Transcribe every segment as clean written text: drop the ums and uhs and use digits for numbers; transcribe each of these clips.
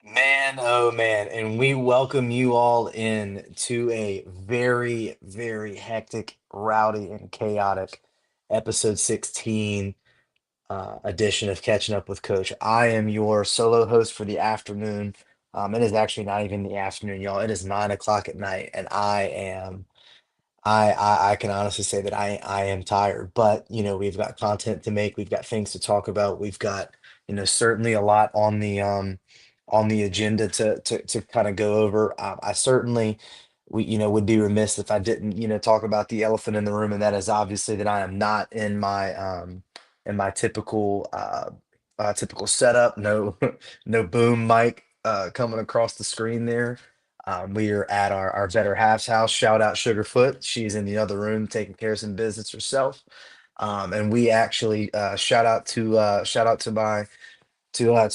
Man, oh man, and we welcome you all in to a very, very hectic, rowdy, and chaotic episode 16 edition of Catching Up with Coach. I am your solo host for the afternoon. It is actually not even the afternoon, y'all. It is 9 o'clock at night, and I can honestly say that I am tired, but we've got content to make, we've got things to talk about, we've got certainly a lot on the agenda to kind of go over. I certainly we would be remiss if I didn't talk about the elephant in the room, and that is obviously that I am not in my typical setup. No no boom mic coming across the screen there. We are at our better half's house. Shout out Sugarfoot. She's in the other room taking care of some business herself. And we actually shout out to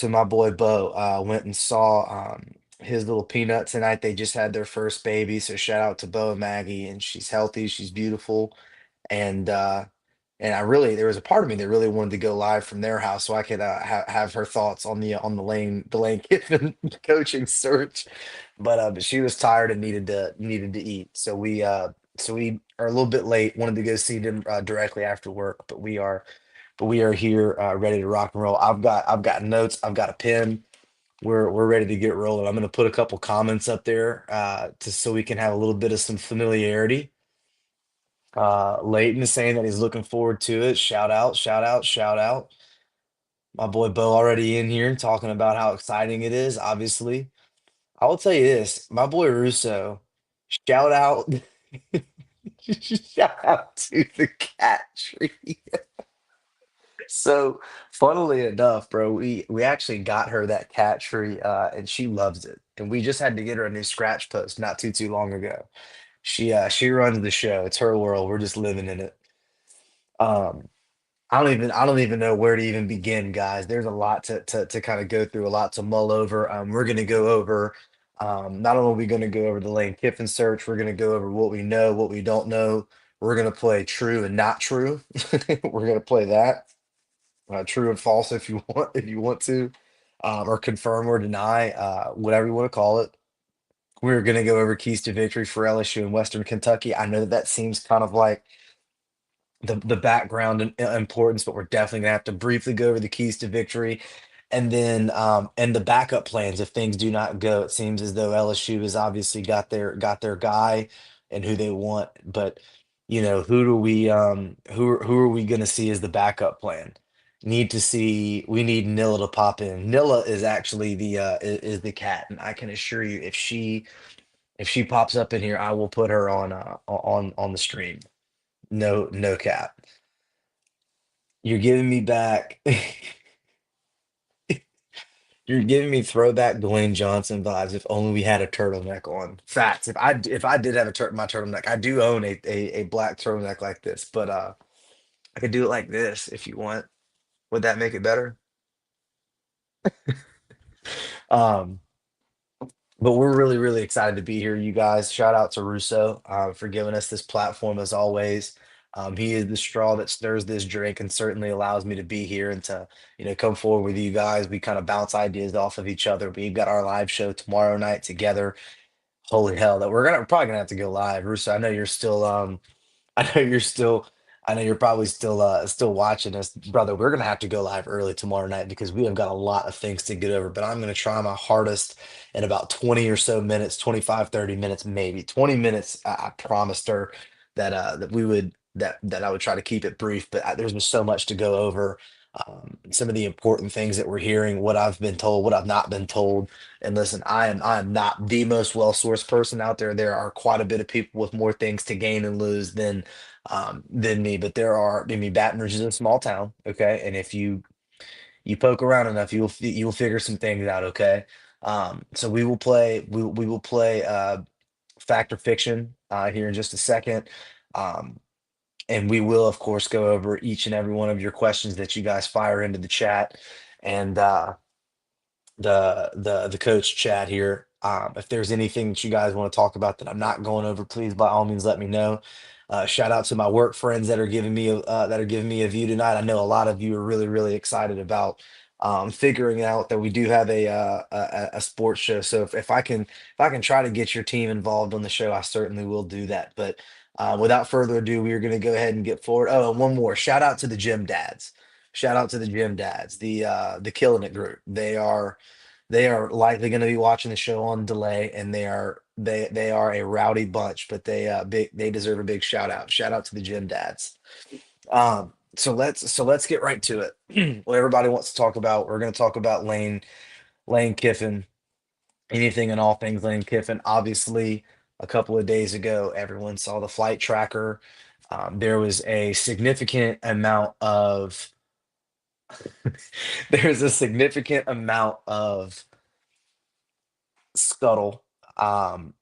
my boy Bo. Went and saw his little peanut tonight. They just had their first baby, so shout out to Bo and Maggie. And she's healthy, she's beautiful, and I really there was a part of me that really wanted to go live from their house so I could have her thoughts on the Lane Kiffin coaching search, but she was tired and needed to eat, so we are a little bit late. Wanted to go see them directly after work, but we are here ready to rock and roll. I've got notes. I've got a pen. We're ready to get rolling. I'm going to put a couple comments up there to so we can have a little bit of some familiarity. Leighton is saying that he's looking forward to it. Shout out, shout out, shout out. My boy Bo already in here talking about how exciting it is. Obviously, I will tell you this, my boy Russo, shout out, shout out to the cat tree. So, funnily enough, bro, we actually got her that cat tree, and she loves it. And we just had to get her a new scratch post not too long ago. She runs the show. It's her world. We're just living in it. Um, I don't even know where to even begin, guys. There's a lot to kind of go through, a lot to mull over. We're gonna go over not only are we gonna go over the Lane Kiffin search, we're gonna go over what we know, what we don't know. We're gonna play true and not true. We're gonna play that. True and false if you want to, or confirm or deny, whatever you want to call it. We're gonna go over keys to victory for LSU and Western Kentucky. I know that that seems kind of like the background and importance, but we're definitely gonna have to briefly go over the keys to victory, and then and the backup plans if things do not go. It seems as though LSU has obviously got their guy and who they want, but who do we who are we gonna see as the backup plan? Need to see we need Nilla to pop in. Nilla is actually is the cat, and I can assure you if she pops up in here, I will put her on the stream. No cap. You're giving me back. You're giving me throwback Dwayne Johnson vibes. If only we had a turtleneck on. Facts. If I did have my turtleneck, I do own a black turtleneck like this, but I could do it like this if you want. Would that make it better? Um, but we're really excited to be here, you guys. Shout out to Russo for giving us this platform as always. He is the straw that stirs this drink and certainly allows me to be here and to, come forward with you guys. We kind of bounce ideas off of each other. We've got our live show tomorrow night together. Holy hell, that we're probably gonna have to go live. Russo, I know you're still I know you're still I know you're probably still watching us, brother. We're gonna have to go live early tomorrow night because we have got a lot of things to get over, but I'm gonna try my hardest in about 20 or so minutes, 25, 30 minutes, maybe 20 minutes. I promised her that we would that I would try to keep it brief, but there's been so much to go over. Some of the important things that we're hearing, what I've been told, what I've not been told. And listen, I am not the most well-sourced person out there. There are quite a bit of people with more things to gain and lose than me. But there are, I mean, Baton Rouge is a small town, okay? And if you poke around enough, you'll figure some things out, okay? So we will play fact or fiction here in just a second. Um, and we will, of course, go over each and every one of your questions that you guys fire into the chat. And the coach chat here. If there's anything that you guys want to talk about that I'm not going over, please by all means let me know. Shout out to my work friends that are giving me a view tonight. I know a lot of you are really excited about figuring out that we do have a sports show. So if I can try to get your team involved on the show, I certainly will do that. But without further ado, we are going to go ahead and get forward. Oh, and one more shout out to the gym dads. Shout out to the gym dads, the Killing It group. They are likely going to be watching the show on delay, and they are a rowdy bunch, but they deserve a big shout out. Shout out to the gym dads. So let's get right to it. What everybody wants to talk about. We're going to talk about Lane Kiffin, anything and all things Lane Kiffin. Obviously, a couple of days ago, everyone saw the flight tracker. There was a significant amount of there's a significant amount of scuttle. Um,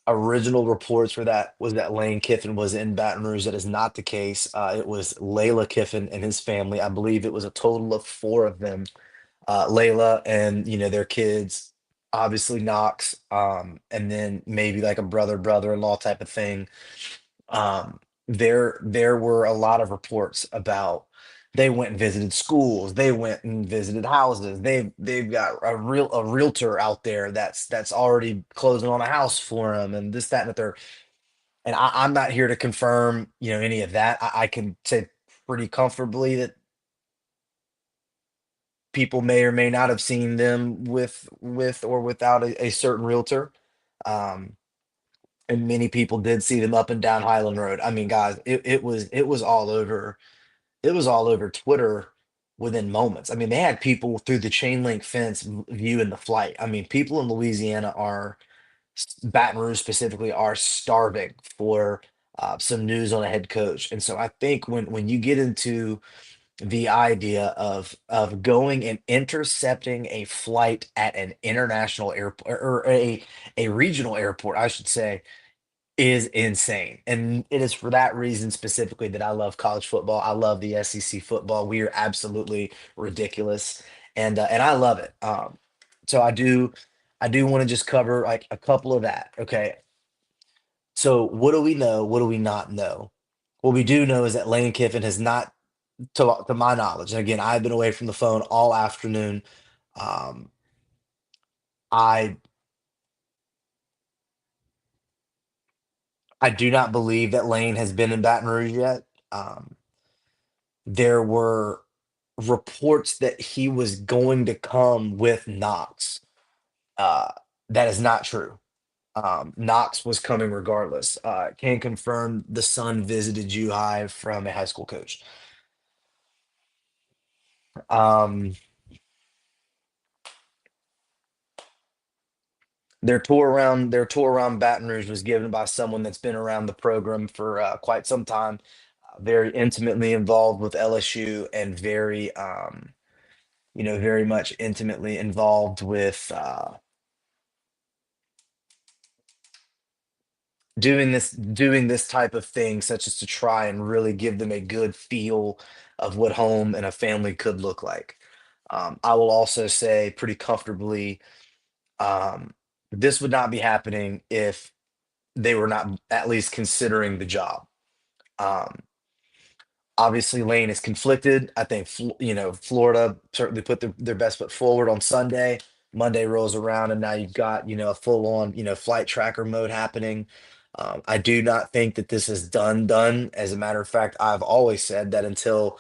Original reports for that was that Lane Kiffin was in Baton Rouge. That is not the case. It was Layla Kiffin and his family. I believe it was a total of four of them. Layla and their kids, obviously Knox, and then maybe like a brother-in-law type of thing. There were a lot of reports about they went and visited schools, they went and visited houses, they've got a realtor out there that's already closing on a house for them, and this, that, and the third. And I'm not here to confirm, any of that. I can say pretty comfortably that people may or may not have seen them with or without a certain realtor. Um, and many people did see them up and down Highland Road. I mean, guys, it was all over. It was all over Twitter within moments. I mean, they had people through the chain link fence viewing the flight. I mean, people in Louisiana Baton Rouge specifically, are starving for some news on a head coach. And so I think when you get into the idea of going and intercepting a flight at an international airport, or a regional airport, I should say, is insane. And it is for that reason specifically that I love college football. I love the SEC football. We are absolutely ridiculous, and I love it. So I do want to just cover like a couple of that. Okay. So what do we know? What do we not know? What we do know is that Lane Kiffin has not, to my knowledge, and again, I've been away from the phone all afternoon. Um, I I do not believe that Lane has been in Baton Rouge yet. There were reports that he was going to come with Knox. Uh, that is not true. Knox was coming regardless. Can confirm the son visited U High from a high school coach. Um, their tour around Baton Rouge was given by someone that's been around the program for quite some time, very intimately involved with LSU, and very much intimately involved with doing this type of thing, such as to try and really give them a good feel of what home and a family could look like. I will also say pretty comfortably, um, this would not be happening if they were not at least considering the job. Um, Obviously, Lane is conflicted. I think Florida certainly put their best foot forward on Sunday. Monday rolls around, and now you've got a full on flight tracker mode happening. I do not think that this is done. As a matter of fact, I've always said that until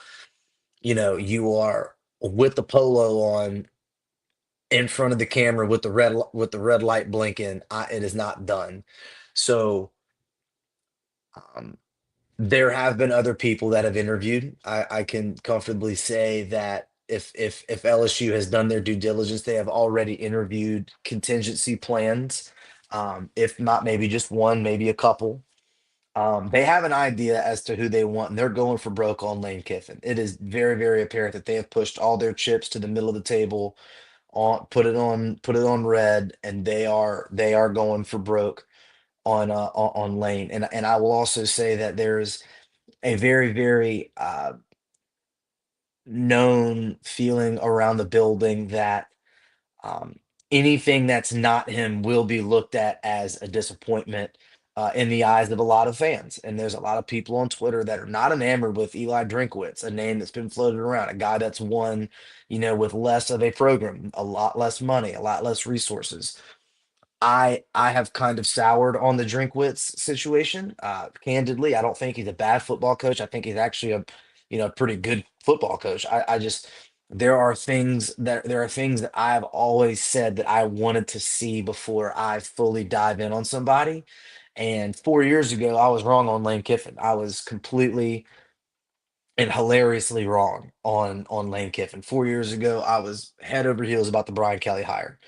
you are with the polo on in front of the camera with the red light blinking, it is not done. So. Um, There have been other people that have interviewed. I can comfortably say that if LSU has done their due diligence, they have already interviewed contingency plans. If not, maybe just one, maybe a couple. They have an idea as to who they want, and they're going for broke on Lane Kiffin. It is very, very apparent that they have pushed all their chips to the middle of the table, put it on red, and they are going for broke on Lane. And I will also say that there's a very, very known feeling around the building that um, anything that's not him will be looked at as a disappointment. in the eyes of a lot of fans. And there's a lot of people on Twitter that are not enamored with Eli Drinkwitz, a name that's been floated around, a guy that's won, with less of a program, a lot less money, a lot less resources. I have kind of soured on the Drinkwitz situation. Candidly, I don't think he's a bad football coach. I think he's actually a pretty good football coach. I just there are things that I've always said that I wanted to see before I fully dive in on somebody. And 4 years ago, I was wrong on Lane Kiffin. I was completely and hilariously wrong on Lane Kiffin. 4 years ago, I was head over heels about the Brian Kelly hire.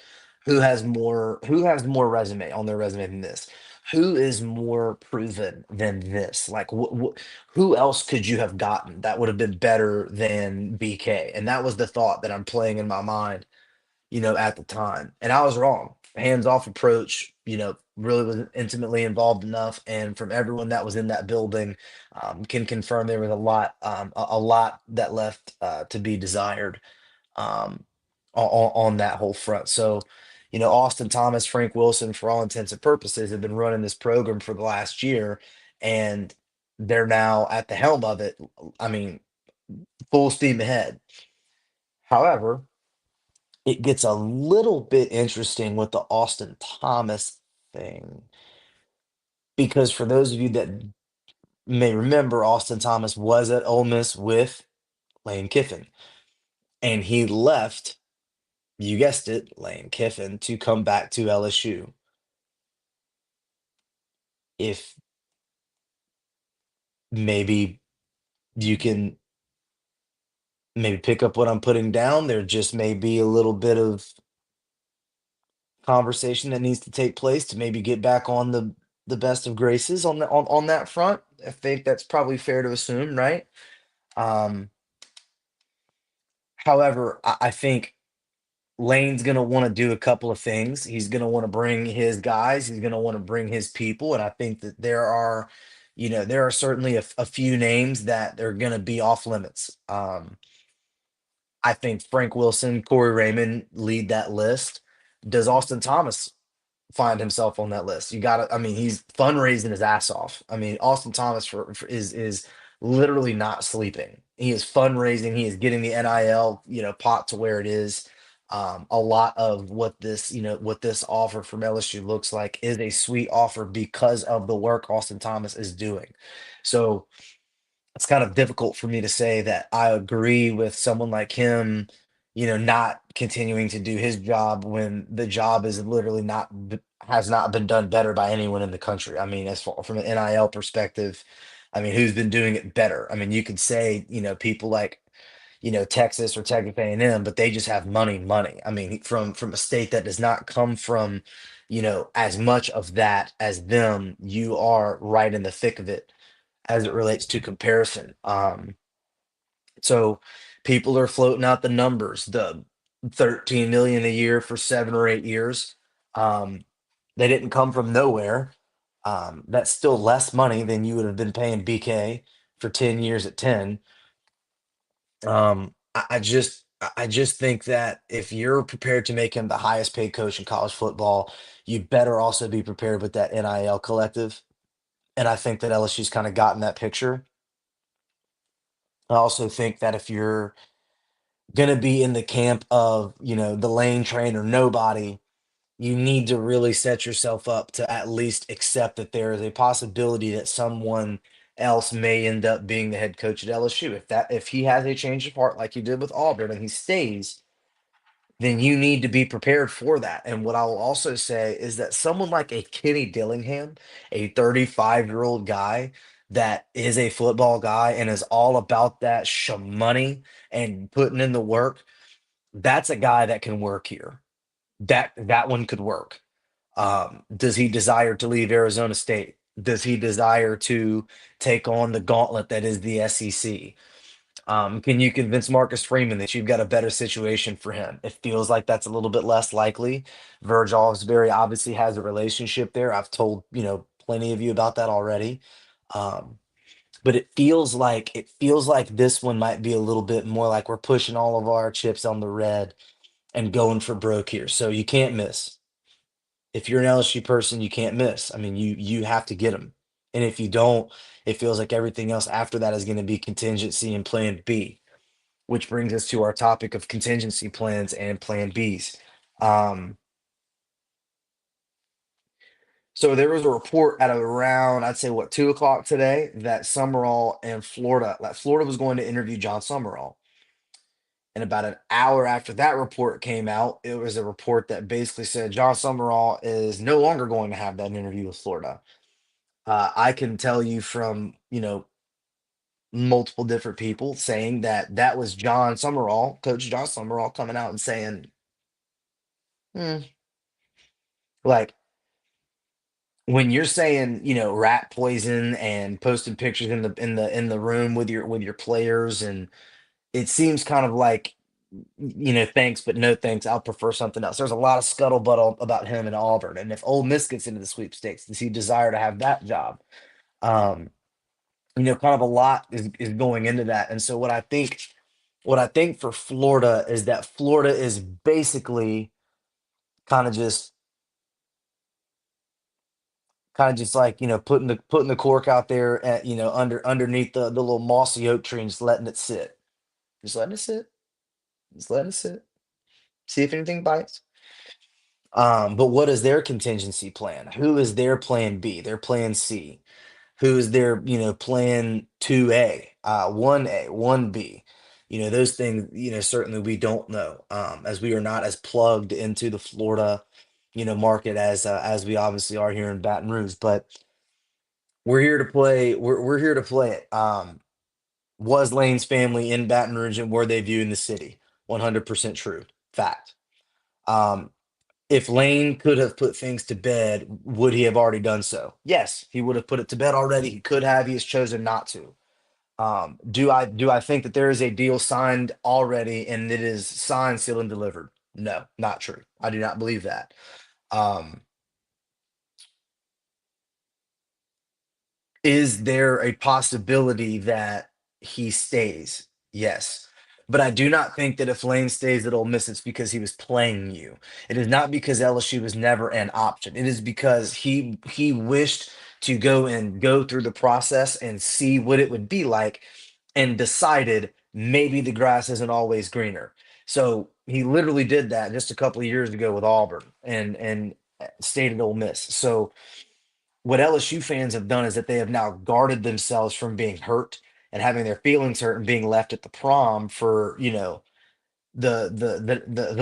Who has more resume on their resume than this? Who is more proven than this? Like who else could you have gotten that would have been better than BK? And that was the thought that I'm playing in my mind, at the time. And I was wrong. Hands-off approach, really wasn't intimately involved enough. And from everyone that was in that building, can confirm there was a lot that left to be desired, um, on that whole front. So, Austin Thomas, Frank Wilson, for all intents and purposes, have been running this program for the last year, and they're now at the helm of it. I mean, full steam ahead. However, it gets a little bit interesting with the Austin Thomas thing because for those of you that may remember, Austin Thomas was at Ole Miss with Lane Kiffin, and he left, you guessed it, Lane Kiffin, to come back to LSU. If maybe you can maybe pick up what I'm putting down, there just may be a little bit of conversation that needs to take place to maybe get back on the best of graces on that front. I think that's probably fair to assume, right? Um, However, I think Lane's gonna want to do a couple of things. He's gonna want to bring his guys. He's gonna want to bring his people, and I think that there are certainly a few names that are gonna be off limits. I think Frank Wilson, Corey Raymond lead that list. Does Austin Thomas find himself on that list? I mean, he's fundraising his ass off. I mean, Austin Thomas is literally not sleeping. He is fundraising. He is getting the NIL, pot to where it is. A lot of what this offer from LSU looks like is a sweet offer because of the work Austin Thomas is doing. So it's kind of difficult for me to say that I agree with someone like him, not continuing to do his job when the job is literally has not been done better by anyone in the country. I mean, as far from an NIL perspective, I mean, who's been doing it better? I mean, you could say, people like, Texas or Texas A&M, but they just have money. I mean, from a state that does not come from, as much of that as them, you are right in the thick of it as it relates to comparison. So people are floating out the numbers, the 13 million a year for 7 or 8 years. Um, they didn't come from nowhere. That's still less money than you would have been paying BK for 10 years at 10. I just think that if you're prepared to make him the highest paid coach in college football, you better also be prepared with that NIL collective. And I think that LSU's kind of gotten that picture. I also think that if you're going to be in the camp of, the lane train or nobody, you need to really set yourself up to at least accept that there is a possibility that someone else may end up being the head coach at LSU. If he has a change of heart like he did with Auburn and he stays, then you need to be prepared for that. And what I will also say is that someone like a Kenny Dillingham, a 35-year-old guy that is a football guy and is all about that money and putting in the work, that's a guy that can work here. That one could work. Does he desire to leave Arizona State? Does he desire to take on the gauntlet that is the SEC? Can you convince Marcus Freeman that you've got a better situation for him? It feels like that's a little bit less likely. Verge Osbury obviously has a relationship there. I've told, plenty of you about that already. Um, but it feels like this one might be a little bit more like we're pushing all of our chips on the red and going for broke here. So you can't miss. If you're an LSU person, you can't miss. I mean, you have to get him. And if you don't, it feels like everything else after that is going to be contingency and plan B, which brings us to our topic of contingency plans and plan Bs. Um, so there was a report at around, I'd say, what, 2 o'clock today, that Summerall and Florida, like Florida was going to interview John Summerall. And about an hour after that report came out, it was a report that basically said John Summerall is no longer going to have that interview with Florida. I can tell you from, multiple different people saying that that was John Summerall, Coach John Summerall, coming out and saying, "Hmm," like when you're saying, rat poison and posting pictures in the room with your players, and it seems kind of like, thanks, but no thanks. I'll prefer something else. There's a lot of scuttlebutt about him in Auburn, and if Ole Miss gets into the sweepstakes, does he desire to have that job? Um, kind of a lot is going into that. And so what I think for Florida is that Florida is basically kind of just like, putting the cork out there at, underneath the little mossy oak tree and just letting it sit. Just letting it sit. Just letting it sit. See if anything bites. But what is their contingency plan? Who is their plan B, their plan C? Who is their, plan 2A, 1A, 1B? Those things, certainly we don't know, as we are not as plugged into the Florida, market as we obviously are here in Baton Rouge. But we're here to play. We're here to play it. Was Lane's family in Baton Rouge and were they viewing the city? 100% true. Fact. Um, if Lane could have put things to bed, would he have already done so? Yes, he would have put it to bed already. He could have. He has chosen not to. Do I think that there is a deal signed already and it is signed, sealed, and delivered? No, not true. I do not believe that. Um, Is there a possibility that he stays? Yes. But I do not think that if Lane stays at Ole Miss, it's because he was playing you. It is not because LSU was never an option. It is because he wished to go through the process and see what it would be like and decided maybe the grass isn't always greener. So he literally did that just a couple of years ago with Auburn and stayed at Ole Miss. So what LSU fans have done is that they have now guarded themselves from being hurt and having their feelings hurt and being left at the prom for, the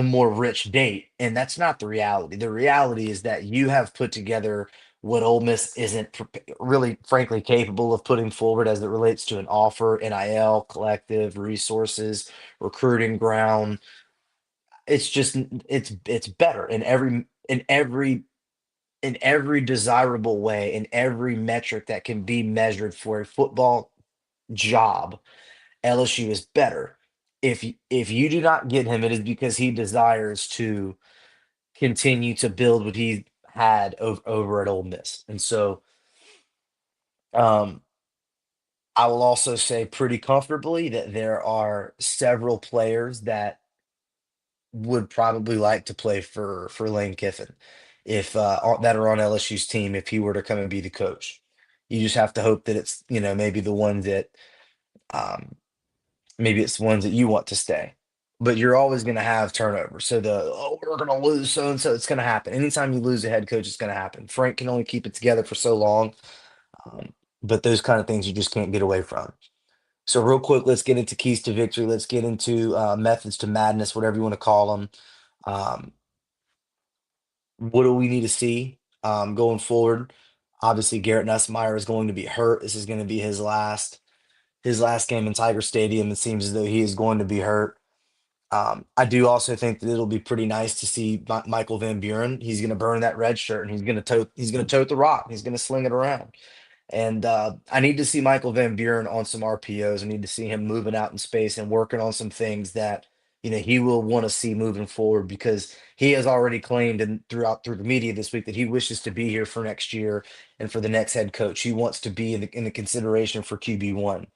more rich date. And that's not the reality. The reality is that you have put together what Ole Miss isn't really, frankly, capable of putting forward as it relates to an offer, NIL, collective, resources, recruiting ground. It's just it's better in every desirable way, in every metric that can be measured for a football job. LSU is better. If you do not get him, it is because he desires to continue to build what he had over at Ole Miss. And so, um, I will also say pretty comfortably that there are several players that would probably like to play for Lane Kiffin, if that are on LSU's team if he were to come and be the coach. You just have to hope that it's, maybe the ones that, um, maybe it's the ones that you want to stay. But you're always going to have turnover. So we're going to lose so and so, it's going to happen. Anytime you lose a head coach, it's going to happen. Frank can only keep it together for so long, um, but those kind of things you just can't get away from. So real quick, let's get into keys to victory. Let's get into methods to madness, whatever you want to call them. Um, what do we need to see going forward? Obviously, Garrett Nussmeier is going to be hurt. This is going to be his last game in Tiger Stadium. It seems as though he is going to be hurt. I do also think that it'll be pretty nice to see Michael Van Buren. He's going to burn that red shirt and he's going to tote the rock. He's going to sling it around. And I need to see Michael Van Buren on some RPOs. I need to see him moving out in space and working on some things that he will want to see moving forward, because he has already claimed and through the media this week that he wishes to be here for next year and for the next head coach. He wants to be in the consideration for QB1.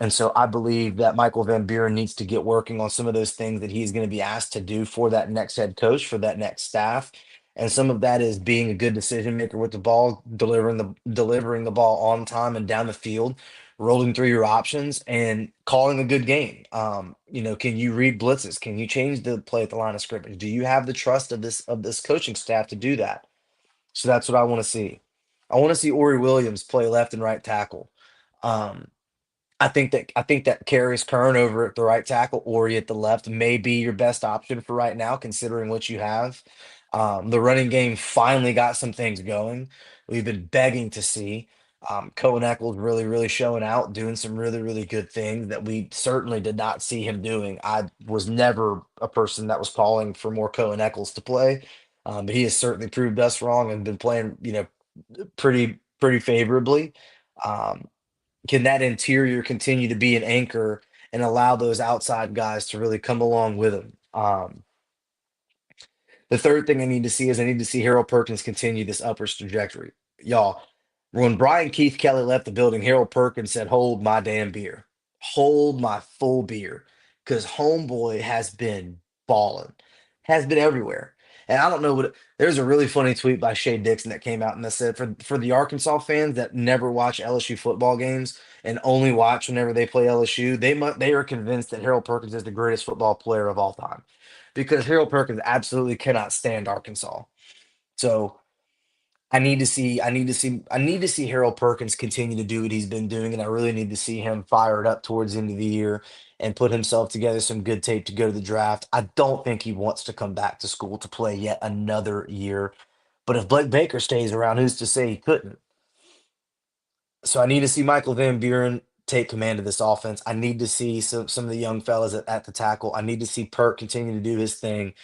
And so I believe that Michael Van Buren needs to get working on some of those things that he's going to be asked to do for that next head coach, for that next staff. And some of that is being a good decision maker with the ball, delivering the ball on time and down the field, rolling through your options and calling a good game. Can you read blitzes? Can you change the play at the line of scrimmage? Do you have the trust of this coaching staff to do that? So that's what I want to see. I want to see Ori Williams play left and right tackle. Um, I think that Carries Kern over at the right tackle, Ori at the left may be your best option for right now, considering what you have. The running game finally got some things going. We've been begging to see. Cohen Eccles really, really showing out, doing some really, really good things that we certainly did not see him doing. I was never a person that was calling for more Cohen Eccles to play, but he has certainly proved us wrong and been playing, pretty favorably. Um, can that interior continue to be an anchor and allow those outside guys to really come along with him? The third thing I need to see is I need to see Harold Perkins continue this upwards trajectory. Y'all, when Brian Keith Kelly left the building, Harold Perkins said, "Hold my damn beer. Hold my full beer." Because Homeboy has been balling, has been everywhere. And I don't know there's a really funny tweet by Shay Dixon that came out and that said, for the Arkansas fans that never watch LSU football games and only watch whenever they play LSU, they are convinced that Harold Perkins is the greatest football player of all time because Harold Perkins absolutely cannot stand Arkansas. So I need to see Harold Perkins continue to do what he's been doing, and I really need to see him fired up towards the end of the year and put himself together some good tape to go to the draft. I don't think he wants to come back to school to play yet another year. But if Blake Baker stays around, who's to say he couldn't? So I need to see Michael Van Buren take command of this offense. I need to see some of the young fellas at the tackle. I need to see Perk continue to do his thing.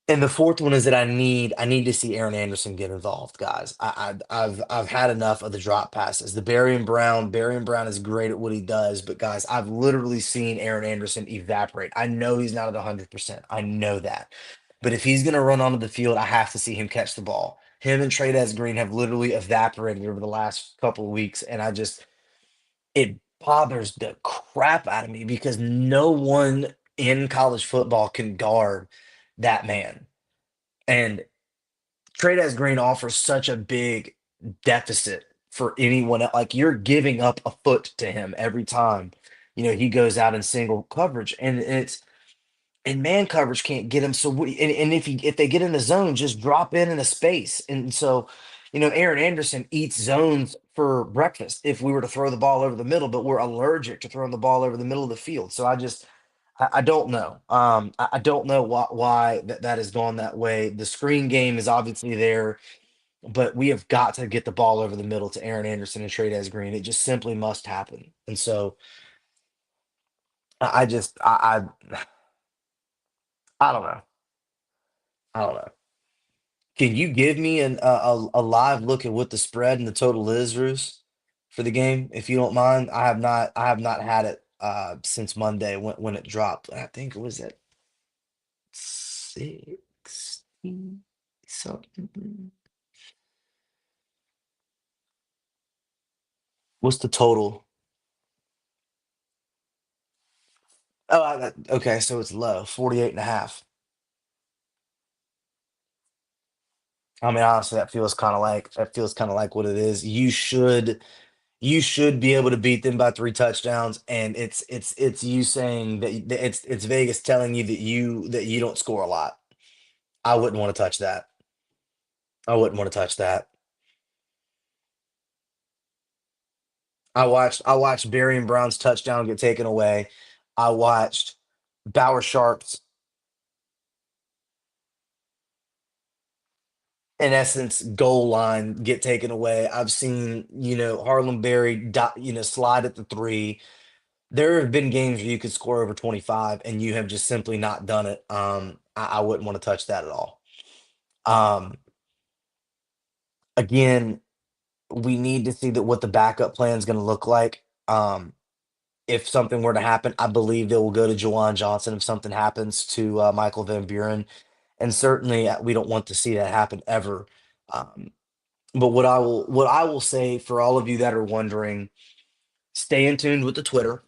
And the fourth one is that I need to see Aaron Anderson get involved, guys. I've had enough of the drop passes. The Barry and Brown is great at what he does, but guys, I've literally seen Aaron Anderson evaporate. I know he's not at 100%. I know that. But if he's gonna run onto the field, I have to see him catch the ball. Him and Trey Green have literally evaporated over the last couple of weeks, and it bothers the crap out of me because no one in college football can guard that man. And Trey Green offers such a big deficit for anyone. Like you're giving up a foot to him every time, he goes out in single coverage, and man coverage can't get him. So and if they get in the zone, just drop in a space. And so, Aaron Anderson eats zones for breakfast if we were to throw the ball over the middle, but we're allergic to throwing the ball over the middle of the field. So I don't know. I don't know why that has gone that way. The screen game is obviously there, but we have got to get the ball over the middle to Aaron Anderson and Trey Green. It just simply must happen. And so I just I don't know. I don't know. Can you give me a live look at what the spread and the total is, Roos, for the game, if you don't mind? I have not had it since Monday when it dropped. I think it was at 60 something. What's the total? Oh, okay, so it's low, 48 and a half. I mean, honestly, that feels kind of like what it is. You should be able to beat them by 3 touchdowns, and it's you saying that it's Vegas telling you that you don't score a lot. I wouldn't want to touch that. I wouldn't want to touch that. I watched Barry and Brown's touchdown get taken away. I watched Bauer Sharp's in essence goal line get taken away. I've seen, Harlem Berry slide at the three. There have been games where you could score over 25 and you have just simply not done it. I wouldn't want to touch that at all. Um, again, we need to see that what the backup plan is going to look like. If something were to happen, I believe they will go to Jawan Johnson if something happens to Michael Van Buren. And certainly we don't want to see that happen ever. Um, but what I will say for all of you that are wondering, stay in tune with the Twitter.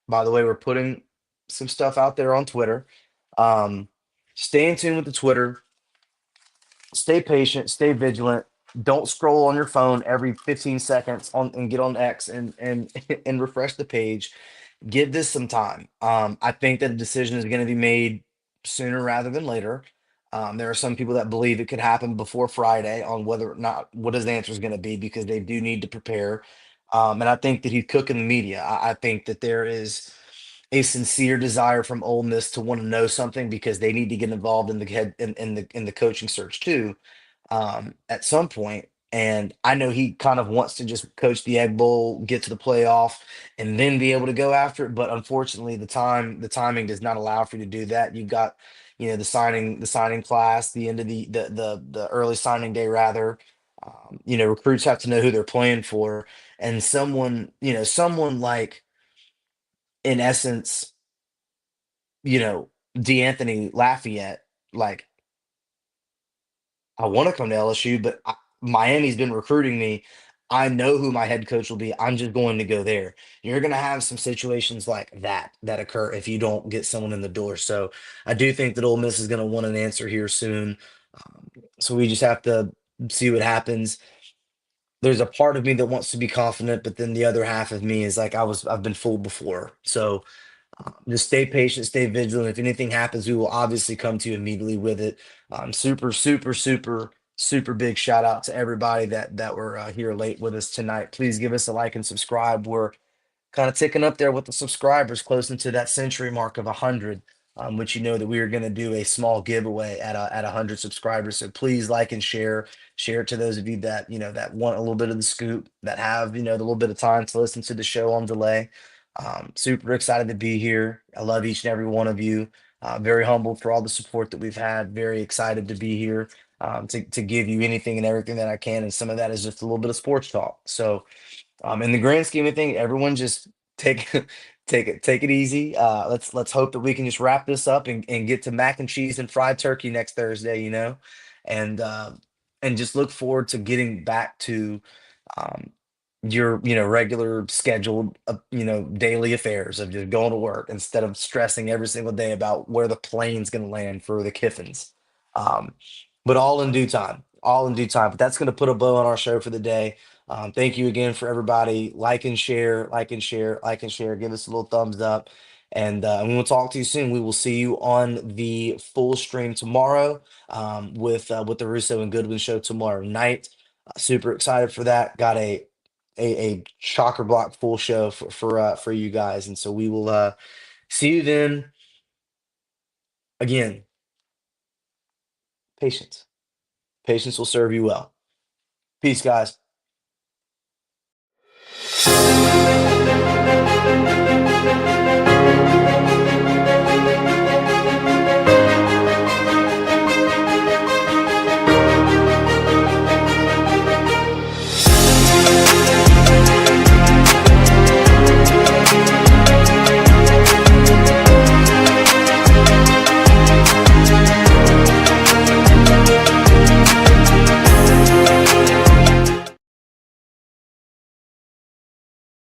By the way, we're putting some stuff out there on Twitter. Um, stay in tune with the Twitter. Stay patient, stay vigilant. Don't scroll on your phone every 15 seconds on and get on X and and refresh the page. Give this some time. I think that a decision is going to be made sooner rather than later. There are some people that believe it could happen before Friday on whether or not what his answer is going to be because they do need to prepare. And I think that he's cooking the media. I think that there is a sincere desire from Ole Miss to want to know something because they need to get involved in the head in the coaching search too, at some point. And I know he kind of wants to just coach the Egg Bowl, get to the playoff, and then be able to go after it. But unfortunately, the timing does not allow for you to do that. You've got, the signing class, the end of the early signing day rather. Recruits have to know who they're playing for, and someone like, in essence, D'Anthony Lafayette, like, I want to come to LSU, but Miami's been recruiting me. I know who my head coach will be. I'm just going to go there. You're going to have some situations like that occur if you don't get someone in the door. So I do think that Ole Miss is going to want an answer here soon. So we just have to see what happens. There's a part of me that wants to be confident, but then the other half of me is like I've been fooled before. So just stay patient, stay vigilant. If anything happens, we will obviously come to you immediately with it. Super, super, super, super big shout out to everybody that were here late with us tonight. Please give us a like and subscribe. We're kind of ticking up there with the subscribers, close into that century mark of 100. Which you know that we are going to do a small giveaway at 100 subscribers. So please like and share it to those of you that that want a little bit of the scoop, that have the little bit of time to listen to the show on delay. Super excited to be here. I love each and every one of you. Very humbled for all the support that we've had. Very excited to be here, to give you anything and everything that I can. And some of that is just a little bit of sports talk. So in the grand scheme of things, everyone just take take it easy. Let's hope that we can just wrap this up and get to mac and cheese and fried turkey next Thursday, and and just look forward to getting back to um, your regular scheduled daily affairs of just going to work instead of stressing every single day about where the plane's going to land for the Kiffins. Um, but all in due time, all in due time. But that's going to put a bow on our show for the day. Thank you again for everybody. Like and share, like and share, like and share. Give us a little thumbs up. And we'll talk to you soon. We will see you on the full stream tomorrow, with the Russo and Goodwin show tomorrow night. Super excited for that. Got a shocker block full show for you guys. And so we will see you then. Again, patience. Patience will serve you well. Peace, guys.